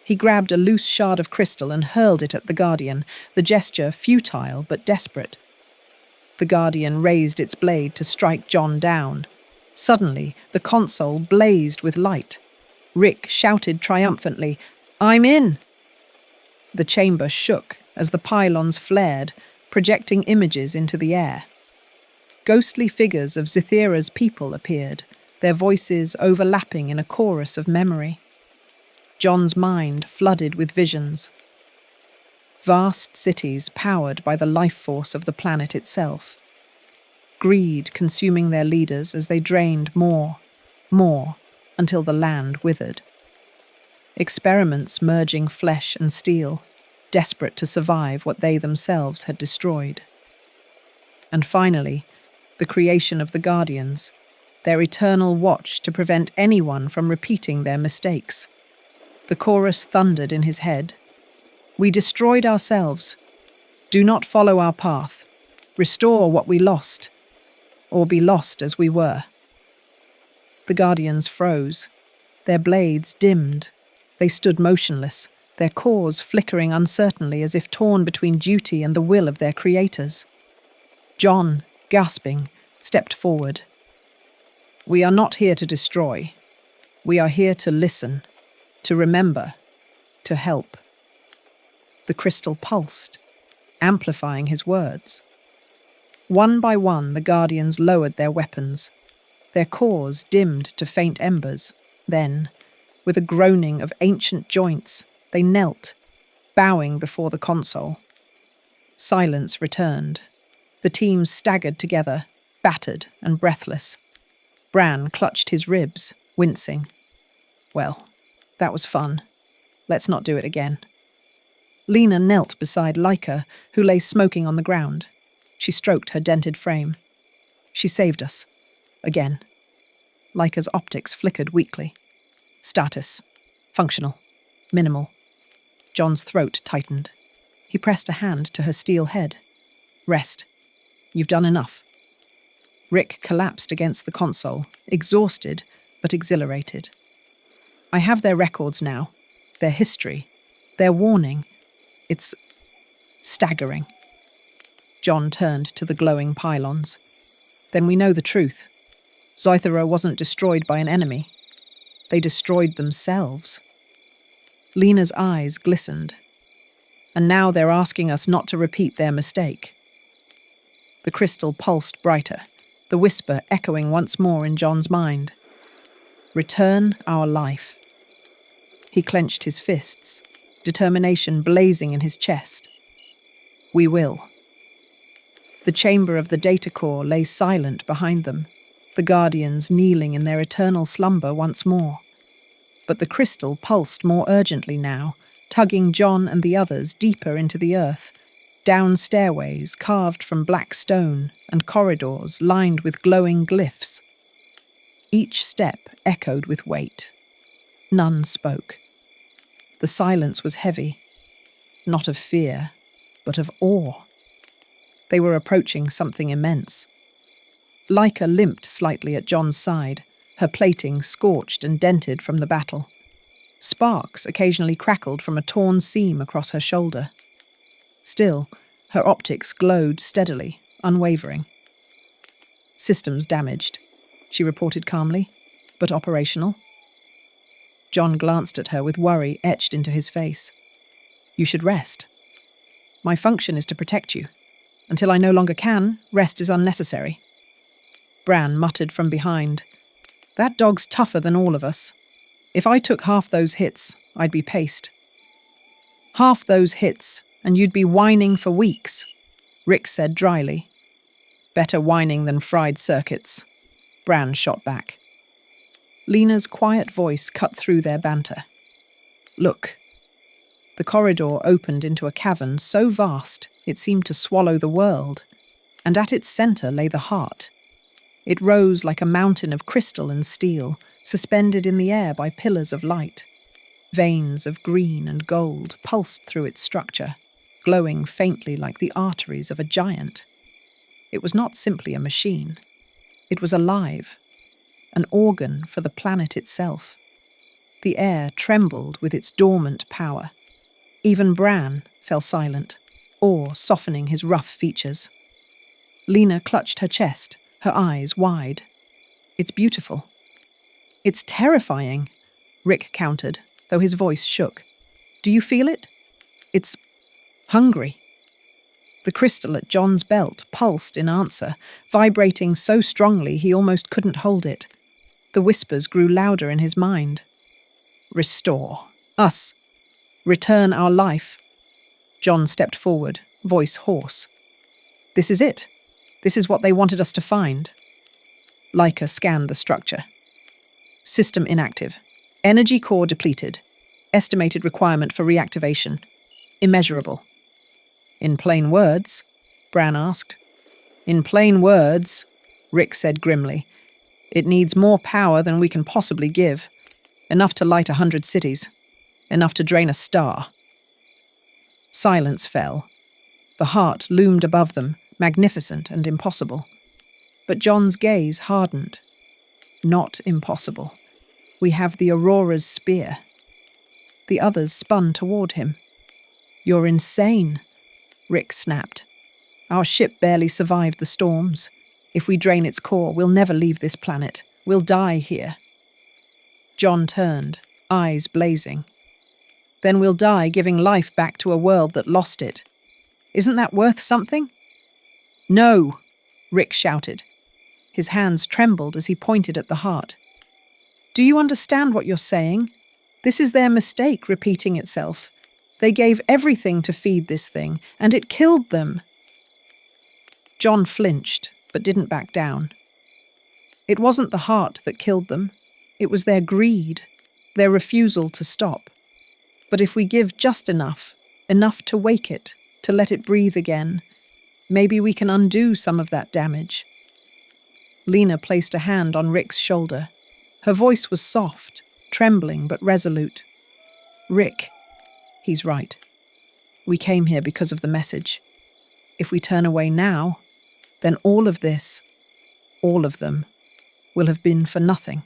He grabbed a loose shard of crystal and hurled it at the Guardian, the gesture futile but desperate. The Guardian raised its blade to strike Jon down. Suddenly, the console blazed with light. Rick shouted triumphantly, "I'm in!" The chamber shook as the pylons flared, projecting images into the air. Ghostly figures of Zithira's people appeared, their voices overlapping in a chorus of memory. Jon's mind flooded with visions. Vast cities powered by the life force of the planet itself. Greed consuming their leaders as they drained more, until the land withered. Experiments merging flesh and steel, desperate to survive what they themselves had destroyed. And finally, the creation of the Guardians, their eternal watch to prevent anyone from repeating their mistakes. The chorus thundered in his head. "We destroyed ourselves. Do not follow our path. Restore what we lost, or be lost as we were." The Guardians froze. Their blades dimmed. They stood motionless, their cores flickering uncertainly as if torn between duty and the will of their creators. Jon, gasping, stepped forward. "We are not here to destroy. We are here to listen, to remember, to help." The crystal pulsed, amplifying his words. One by one, the Guardians lowered their weapons. Their cores dimmed to faint embers. Then, with a groaning of ancient joints, they knelt, bowing before the console. Silence returned. The team staggered together, battered and breathless. Bran clutched his ribs, wincing. "Well, that was fun. Let's not do it again." Lena knelt beside Laika, who lay smoking on the ground. She stroked her dented frame. "She saved us. Again." Laika's optics flickered weakly. "Status. Functional. Minimal." Jon's throat tightened. He pressed a hand to her steel head. "Rest. You've done enough." Rick collapsed against the console, exhausted but exhilarated. "I have their records now, their history, their warning. It's staggering." Jon turned to the glowing pylons. "Then we know the truth. Zithira wasn't destroyed by an enemy. They destroyed themselves." Lena's eyes glistened. "And now they're asking us not to repeat their mistake." The crystal pulsed brighter, the whisper echoing once more in Jon's mind. "Return our life." He clenched his fists, determination blazing in his chest. "We will." The chamber of the data core lay silent behind them, the Guardians kneeling in their eternal slumber once more. But the crystal pulsed more urgently now, tugging Jon and the others deeper into the earth, down stairways carved from black stone and corridors lined with glowing glyphs. Each step echoed with weight. None spoke. The silence was heavy, not of fear, but of awe. They were approaching something immense. Laika limped slightly at Jon's side, her plating scorched and dented from the battle. Sparks occasionally crackled from a torn seam across her shoulder. Still, her optics glowed steadily, unwavering. "Systems damaged," she reported calmly, "but operational." Jon glanced at her with worry etched into his face. "You should rest. My function is to protect you. Until I no longer can, rest is unnecessary. Bran muttered from behind. That dog's tougher than all of us. If I took half those hits, I'd be paced. Half those hits, and you'd be whining for weeks, Rick said dryly. Better whining than fried circuits, Bran shot back. Lena's quiet voice cut through their banter. Look. The corridor opened into a cavern so vast it seemed to swallow the world, and at its centre lay the heart. It rose like a mountain of crystal and steel, suspended in the air by pillars of light. Veins of green and gold pulsed through its structure, glowing faintly like the arteries of a giant. It was not simply a machine. It was alive, an organ for the planet itself. The air trembled with its dormant power. Even Bran fell silent, awe softening his rough features. Lena clutched her chest, her eyes wide. It's beautiful. It's terrifying, Rick countered, though his voice shook. Do you feel it? It's hungry. The crystal at John's belt pulsed in answer, vibrating so strongly he almost couldn't hold it. The whispers grew louder in his mind. Restore. Us. Return our life. John stepped forward, voice hoarse. This is it. This is what they wanted us to find. Leica scanned the structure. System inactive. Energy core depleted. Estimated requirement for reactivation. Immeasurable. In plain words? Bran asked. In plain words, Rick said grimly. It needs more power than we can possibly give. Enough to light 100 cities. Enough to drain a star. Silence fell. The heart loomed above them, magnificent and impossible. But John's gaze hardened. Not impossible. We have the Aurora's spear. The others spun toward him. You're insane, Rick snapped. Our ship barely survived the storms. If we drain its core, we'll never leave this planet. We'll die here. John turned, eyes blazing. Then we'll die giving life back to a world that lost it. Isn't that worth something? No, Rick shouted. His hands trembled as he pointed at the heart. Do you understand what you're saying? This is their mistake repeating itself. They gave everything to feed this thing, and it killed them. John flinched, but didn't back down. It wasn't the heart that killed them. It was their greed, their refusal to stop. But if we give just enough to wake it, to let it breathe again, maybe we can undo some of that damage. Lena placed a hand on Rick's shoulder. Her voice was soft, trembling but resolute. Rick, he's right. We came here because of the message. If we turn away now, then all of this, all of them, will have been for nothing.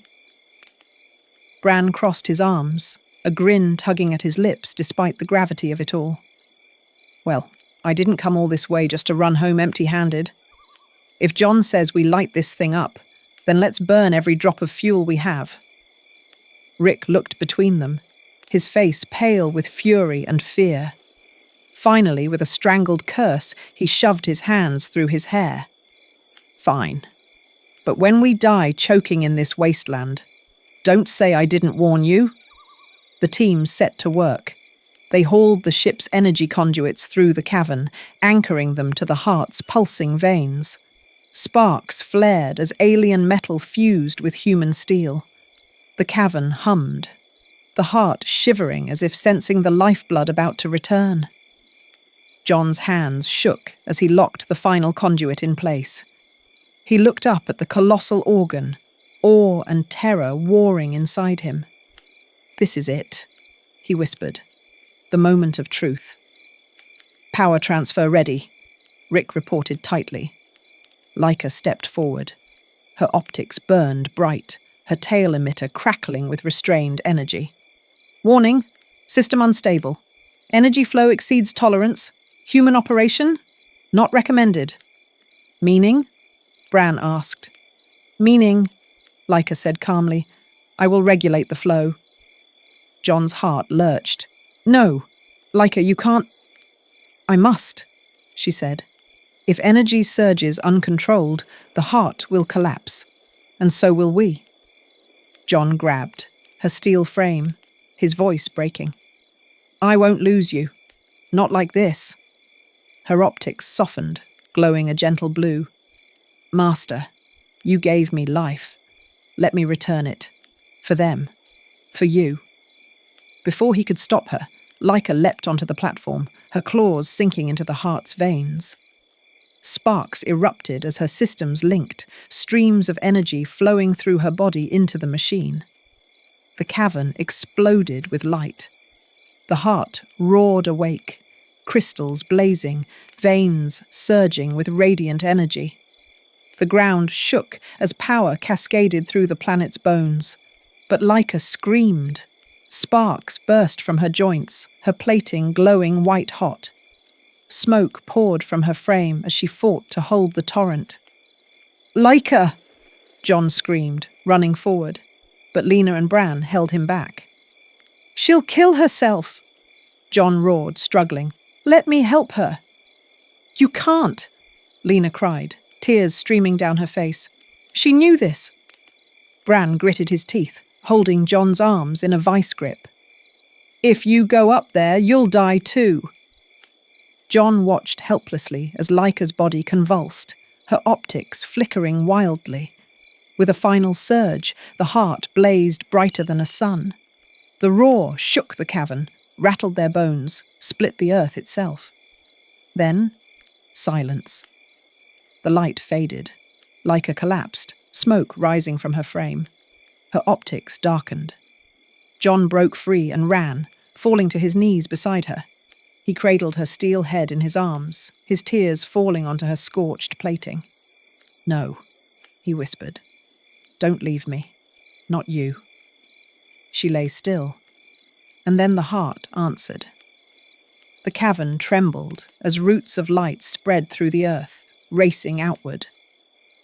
Bran crossed his arms, a grin tugging at his lips despite the gravity of it all. Well, I didn't come all this way just to run home empty-handed. If John says we light this thing up, then let's burn every drop of fuel we have. Rick looked between them, his face pale with fury and fear. Finally, with a strangled curse, he shoved his hands through his hair. Fine. But when we die choking in this wasteland, don't say I didn't warn you. The team set to work. They hauled the ship's energy conduits through the cavern, anchoring them to the heart's pulsing veins. Sparks flared as alien metal fused with human steel. The cavern hummed, the heart shivering as if sensing the lifeblood about to return. John's hands shook as he locked the final conduit in place. He looked up at the colossal organ, awe and terror warring inside him. This is it, he whispered. The moment of truth. Power transfer ready, Rick reported tightly. Leica stepped forward. Her optics burned bright, her tail emitter crackling with restrained energy. Warning, system unstable. Energy flow exceeds tolerance. Human operation? Not recommended. Meaning? Bran asked. Meaning, Leica said calmly, I will regulate the flow. John's heart lurched. No, Leica, you can't. I must, she said. If energy surges uncontrolled, the heart will collapse, and so will we. John grabbed her steel frame, his voice breaking. I won't lose you. Not like this. Her optics softened, glowing a gentle blue. Master, you gave me life. Let me return it. For them. For you. Before he could stop her, Leica leapt onto the platform, her claws sinking into the heart's veins. Sparks erupted as her systems linked, streams of energy flowing through her body into the machine. The cavern exploded with light. The heart roared awake, crystals blazing, veins surging with radiant energy. The ground shook as power cascaded through the planet's bones. But Leica screamed. Sparks burst from her joints, her plating glowing white-hot. Smoke poured from her frame as she fought to hold the torrent. Leica! John screamed, running forward, but Lena and Bran held him back. She'll kill herself! John roared, struggling. Let me help her! You can't! Lena cried, tears streaming down her face. She knew this! Bran gritted his teeth, holding John's arms in a vice grip. If you go up there, you'll die too. John watched helplessly as Leica's body convulsed, her optics flickering wildly. With a final surge, the heart blazed brighter than a sun. The roar shook the cavern, rattled their bones, split the earth itself. Then, silence. The light faded. Leica collapsed, smoke rising from her frame. Her optics darkened. John broke free and ran, falling to his knees beside her. He cradled her steel head in his arms, his tears falling onto her scorched plating. No, he whispered. Don't leave me. Not you. She lay still, and then the heart answered. The cavern trembled as roots of light spread through the earth, racing outward.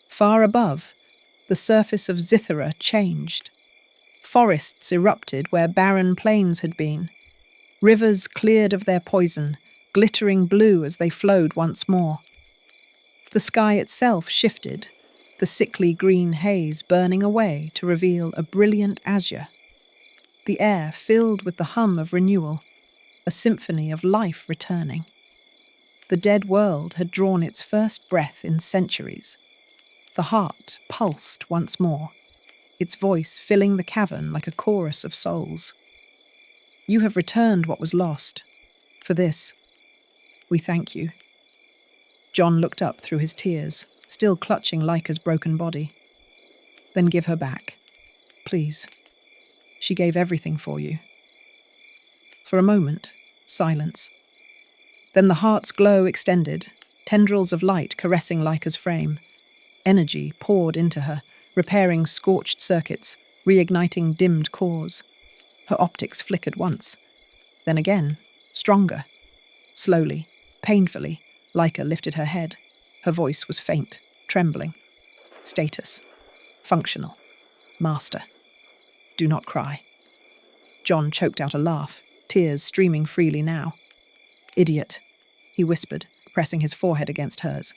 Far above, the surface of Zithera changed. Forests erupted where barren plains had been. Rivers cleared of their poison, glittering blue as they flowed once more. The sky itself shifted, the sickly green haze burning away to reveal a brilliant azure. The air filled with the hum of renewal, a symphony of life returning. The dead world had drawn its first breath in centuries. The heart pulsed once more, its voice filling the cavern like a chorus of souls. You have returned what was lost. For this, we thank you. John looked up through his tears, still clutching Leica's broken body. Then give her back. Please. She gave everything for you. For a moment, silence. Then the heart's glow extended, tendrils of light caressing Leica's frame. Energy poured into her, repairing scorched circuits, reigniting dimmed cores. Her optics flickered once. Then again, stronger. Slowly, painfully, Leica lifted her head. Her voice was faint, trembling. Status. Functional. Master. Do not cry. John choked out a laugh, tears streaming freely now. Idiot, he whispered, pressing his forehead against hers.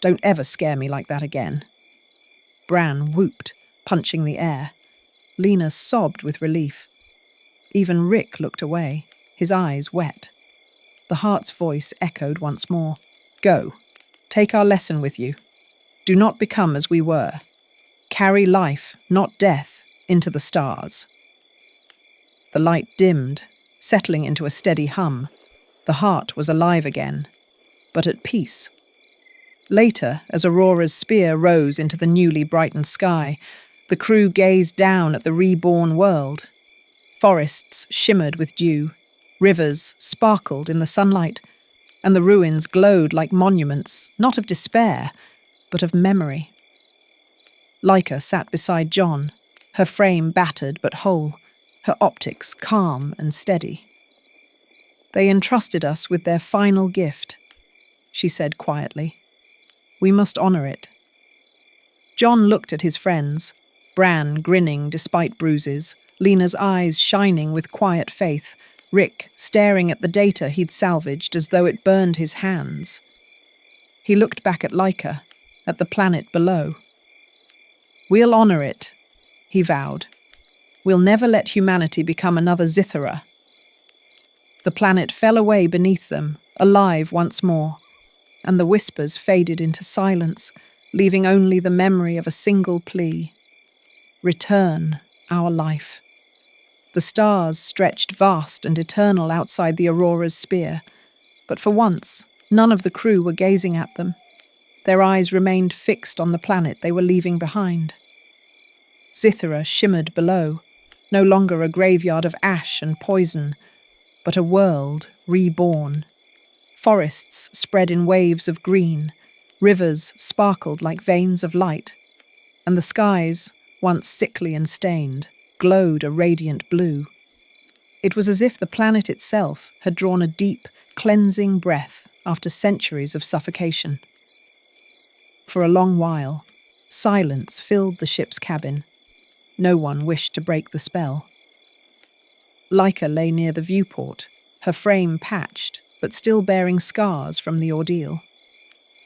Don't ever scare me like that again. Bran whooped, punching the air. Lena sobbed with relief. Even Rick looked away, his eyes wet. The heart's voice echoed once more. Go. Take our lesson with you. Do not become as we were. Carry life, not death, into the stars. The light dimmed, settling into a steady hum. The heart was alive again, but at peace. Later, as Aurora's spear rose into the newly brightened sky, the crew gazed down at the reborn world. Forests shimmered with dew, rivers sparkled in the sunlight, and the ruins glowed like monuments, not of despair, but of memory. Leica sat beside John, her frame battered but whole, her optics calm and steady. They entrusted us with their final gift, she said quietly. We must honor it. John looked at his friends, Bran grinning despite bruises, Lena's eyes shining with quiet faith, Rick staring at the data he'd salvaged as though it burned his hands. He looked back at Laika, at the planet below. "We'll honor it," he vowed. "We'll never let humanity become another Zithara." The planet fell away beneath them, alive once more, and the whispers faded into silence, leaving only the memory of a single plea. Return, our life. The stars stretched vast and eternal outside the Aurora's spear, but for once, none of the crew were gazing at them. Their eyes remained fixed on the planet they were leaving behind. Zithara shimmered below, no longer a graveyard of ash and poison, but a world reborn. Forests spread in waves of green, rivers sparkled like veins of light, and the skies, once sickly and stained, glowed a radiant blue. It was as if the planet itself had drawn a deep, cleansing breath after centuries of suffocation. For a long while, silence filled the ship's cabin. No one wished to break the spell. Laika lay near the viewport, her frame patched, but still bearing scars from the ordeal.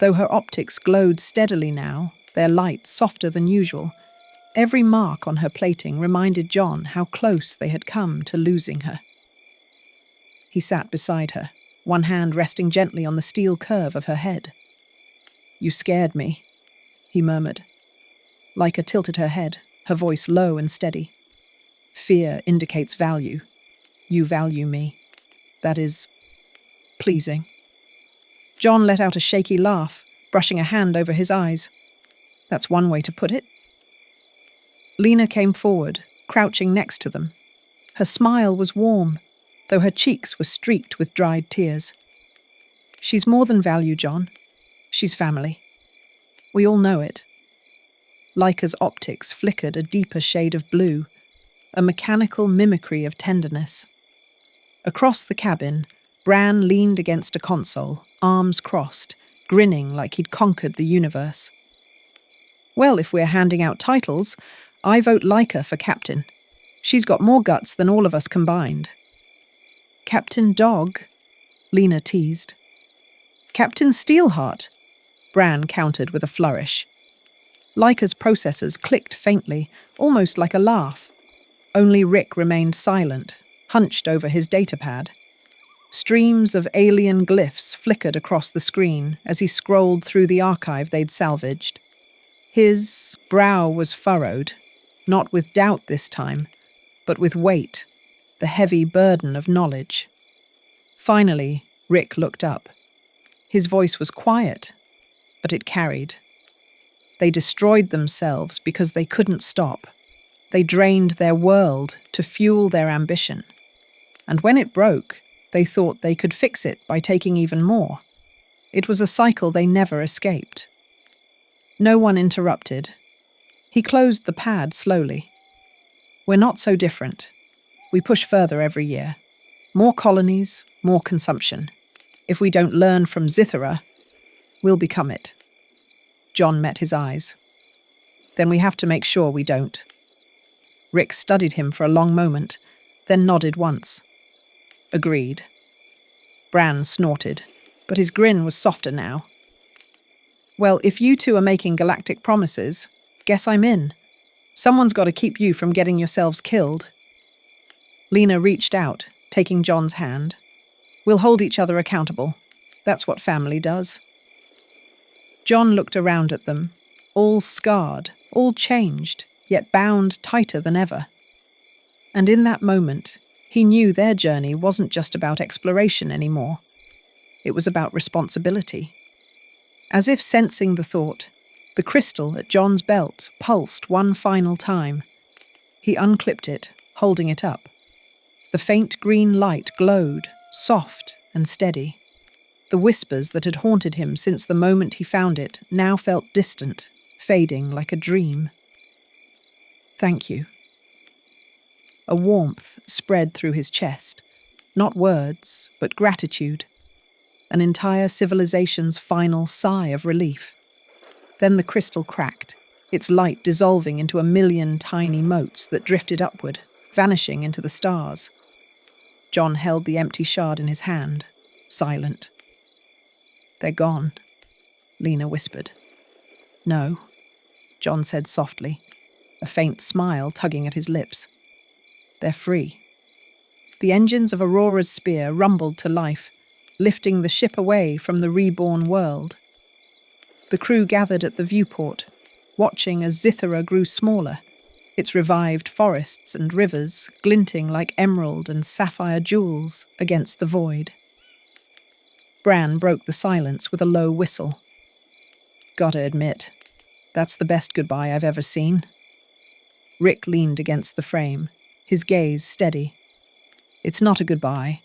Though her optics glowed steadily now, their light softer than usual, every mark on her plating reminded John how close they had come to losing her. He sat beside her, one hand resting gently on the steel curve of her head. "You scared me," he murmured. Laika tilted her head, her voice low and steady. "Fear indicates value. You value me. That is pleasing." John let out a shaky laugh, brushing a hand over his eyes. "That's one way to put it." Lena came forward, crouching next to them. Her smile was warm, though her cheeks were streaked with dried tears. "She's more than value, John. She's family. We all know it." Laika's optics flickered a deeper shade of blue, a mechanical mimicry of tenderness. Across the cabin, Bran leaned against a console, arms crossed, grinning like he'd conquered the universe. "Well, if we're handing out titles, I vote Laika for captain. She's got more guts than all of us combined." "Captain Dog?" Lena teased. "Captain Steelheart," Bran countered with a flourish. Laika's processors clicked faintly, almost like a laugh. Only Rick remained silent, hunched over his datapad. Streams of alien glyphs flickered across the screen as he scrolled through the archive they'd salvaged. His brow was furrowed, not with doubt this time, but with weight, the heavy burden of knowledge. Finally, Rick looked up. His voice was quiet, but it carried. They destroyed themselves because they couldn't stop. They drained their world to fuel their ambition. And when it broke, they thought they could fix it by taking even more. It was a cycle they never escaped. No one interrupted. He closed the pad slowly. "We're not so different. We push further every year. More colonies, more consumption. If we don't learn from Zithara, we'll become it." John met his eyes. "Then we have to make sure we don't." Rick studied him for a long moment, then nodded once. "Agreed." Bran snorted, but his grin was softer now. "Well, if you two are making galactic promises, guess I'm in. Someone's got to keep you from getting yourselves killed." Lena reached out, taking John's hand. "We'll hold each other accountable. That's what family does." John looked around at them, all scarred, all changed, yet bound tighter than ever. And in that moment, he knew their journey wasn't just about exploration anymore. It was about responsibility. As if sensing the thought, the crystal at John's belt pulsed one final time. He unclipped it, holding it up. The faint green light glowed, soft and steady. The whispers that had haunted him since the moment he found it now felt distant, fading like a dream. "Thank you." A warmth spread through his chest, not words, but gratitude. An entire civilization's final sigh of relief. Then the crystal cracked, its light dissolving into a million tiny motes that drifted upward, vanishing into the stars. John held the empty shard in his hand, silent. "They're gone," Lena whispered. No, John said softly, a faint smile tugging at his lips. They're free. The engines of Aurora's spear rumbled to life, lifting the ship away from the reborn world. The crew gathered at the viewport, watching as Zithara grew smaller, its revived forests and rivers glinting like emerald and sapphire jewels against the void. Bran broke the silence with a low whistle. Gotta admit, that's the best goodbye I've ever seen. Rick leaned against the frame, his gaze steady. It's not a goodbye.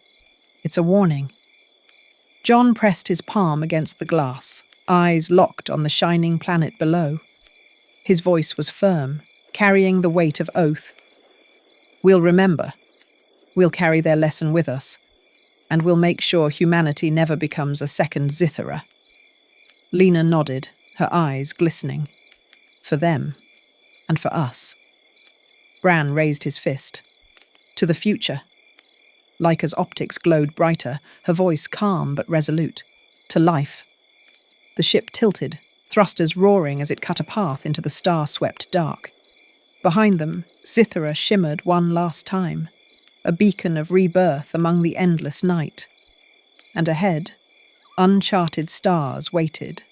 It's a warning. John pressed his palm against the glass, eyes locked on the shining planet below. His voice was firm, carrying the weight of oath. We'll remember. We'll carry their lesson with us, and we'll make sure humanity never becomes a second Zithara. Lena nodded, her eyes glistening. For them, and for us. Bran raised his fist. To the future. Laika's optics glowed brighter, her voice calm but resolute. To life. The ship tilted, thrusters roaring as it cut a path into the star-swept dark. Behind them, Zithara shimmered one last time, a beacon of rebirth among the endless night. And ahead, uncharted stars waited,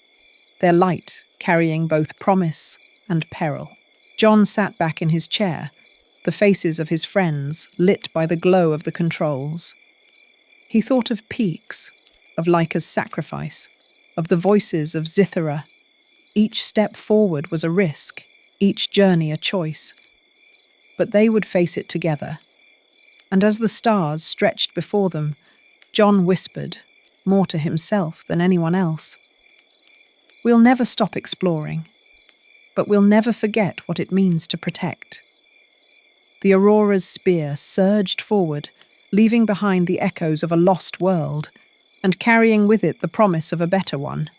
their light carrying both promise and peril. John sat back in his chair, the faces of his friends lit by the glow of the controls. He thought of Peaks, of Laika's sacrifice, of the voices of Zithara. Each step forward was a risk, each journey a choice. But they would face it together. And as the stars stretched before them, John whispered, more to himself than anyone else. We'll never stop exploring, but we'll never forget what it means to protect. The Aurora's spear surged forward, leaving behind the echoes of a lost world, and carrying with it the promise of a better one.